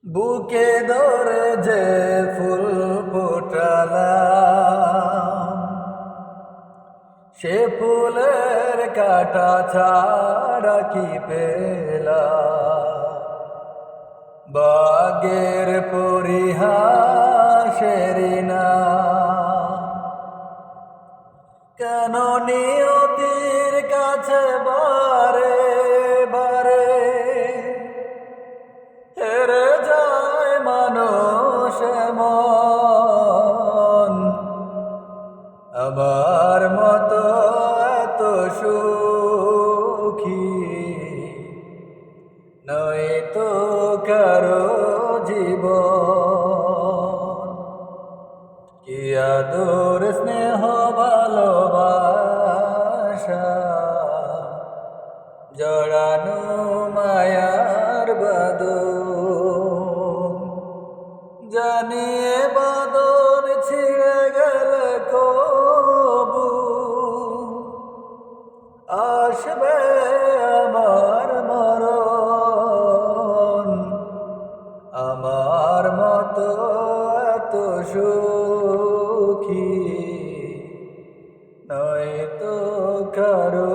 বুকে ধরে যে ফুল ফোটালাম, সে ফুলের কাটা ছাড়া কি পেলাম? বাগের পরিহাসেরি না, কেন নিয়তির কাছে বারে বারে হেরে যায় মানুষ মন? আমার মতো এত সুখী নয় তো কারো জীবন। কি আদর স্নেহ ভালোবাসা, জড়ানো মায়ার বাঁধন, জানিয়ে বাঁধন ছিঁড়ে গেলে কবু আসবে আমার মরণ। আমার মতো এত সুখী নয় তো কারো